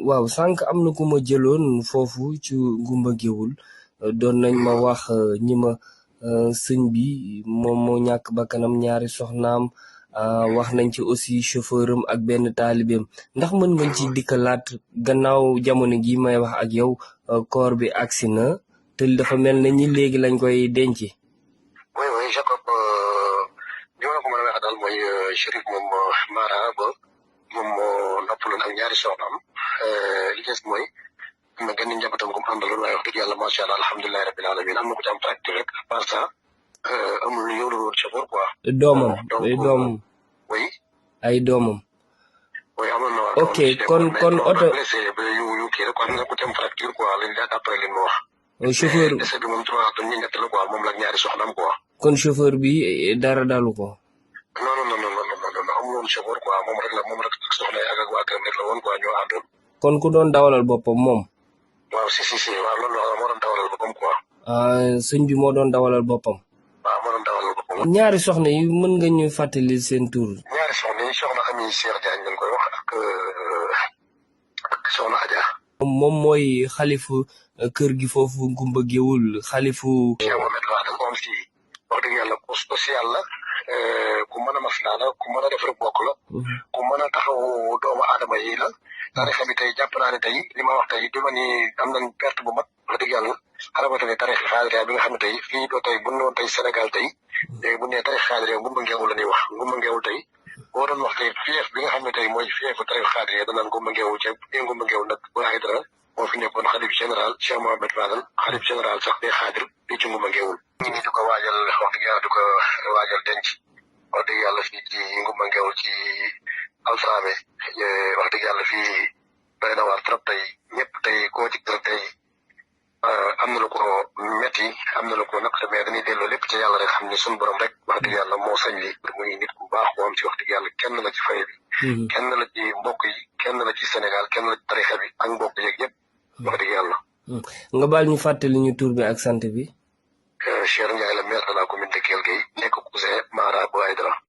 waaw sànq am na ku ma jëloon foofu ci Ngumba Géwul doon nañ ma wax ñi ma sëñ bi moom moo ñàkk bakkanam ñaari soxnaam wax nañ ci aussi chauffeur am ak benn taalibeem ndax mën nga ci dikkalaat gannaaw jamono gi may wax ak yow corps bi agsi na te dafa mel na ñi léegi lañ koy denc. oui oui Jacob li ma la ko mën a wax daal mooy Chérif moom Mara ba moom moo noppaloon ak ñaari soxnaam li des mooy am na genn njabootam comme àndaloon waaye wax dëgg yàlla macha allah alhamdulilah rabbil alamin am na ko ci am fracture rek à part ça amul yow la woon chauffeur quoi. doomam ay doomam. oui. ay doomam. oui amoon na waa. ok kon oto. yu kii rek am na ko ci am fracture quoi lañ daal d'après li ma wax. chauffeur décès bi moom 3 tonnes ñu ñett la quoi moom la ñaari soxnaam quoi. kon chauffeur bi dara dalu ko. non non non non amul woon chauffeur quoi moom rek ak soxna yi ak waa këram rek la woon quoi ñoo àndoon. kon ku doon dawalal boppam moom. waaw si waaw loolu la moo doon dawalal boppam quoi. sëñ bi moo doon dawalal boppam. waaw moo doon dawalal boppam. ñaari soxna yi mën nga ñu fàttali seen tur. ñaari soxna yi soxna Ami Cheikh Diagne lañ koy wax ak soxna Adja. moom mooy xalifu kër gi foofu Ngumba Géwul xalifu. Cheikh Mohamed Fadal moom si wax dëgg yàlla ku social la ku mën a maslaa la ku mën a defar bokk la. ku mën a taxaw doomu aadama yi la. tarixa bi tey jàpp naa ne tey li ma wax tey duma ni am nañ perte bu mag wax dëgg yàlla rawatina tarix xaadiriya bi nga xam ne tey fii doo tey bu ñu woon tey Sénégal tey léegi bu ñu nee tarix xaadiriya Ngumba Géwul la ñuy wax Ngumba Géwul tey boo doon wax tey fief bi nga xam ne tey mooy fiefu tarix xaadiriya danaan Ngumba Géwul ca Ngumba Géwul nag bu ay dara moo fi nekkoon xalif général Cheikh Mohamed Fadal xalif général sax day xaadir fii ci Ngumba Géwul ñi di ko waajal wax dëgg yàlla di ko waajal denc wax dëgg yàlla fii ci Ngumba Géwul ci Alframé wax dëgg yàlla fii doy na waar trop tey ñëpp tey koo ci gërëm tey am na lu ko metti am na lu ko naqari mais dañuy delloo lépp ci yàlla rek xam ni suñu borom rek wax dëgg yàlla moo sañ li muy nit ku baax ko am ci wax dëgg yàlla kenn la ci fay bi kenn la ci mbokk yi kenn la ci Sénégal kenn la ci tarixa bi ak mbokk yeeg yëpp wax dëgg yàlla. nga baal ñu fàttali ñu tur bi ak sant bi. Cheikh Ndiaye la maire de la commune de Kell Gueye nekk cousin Mara bu Aïdara.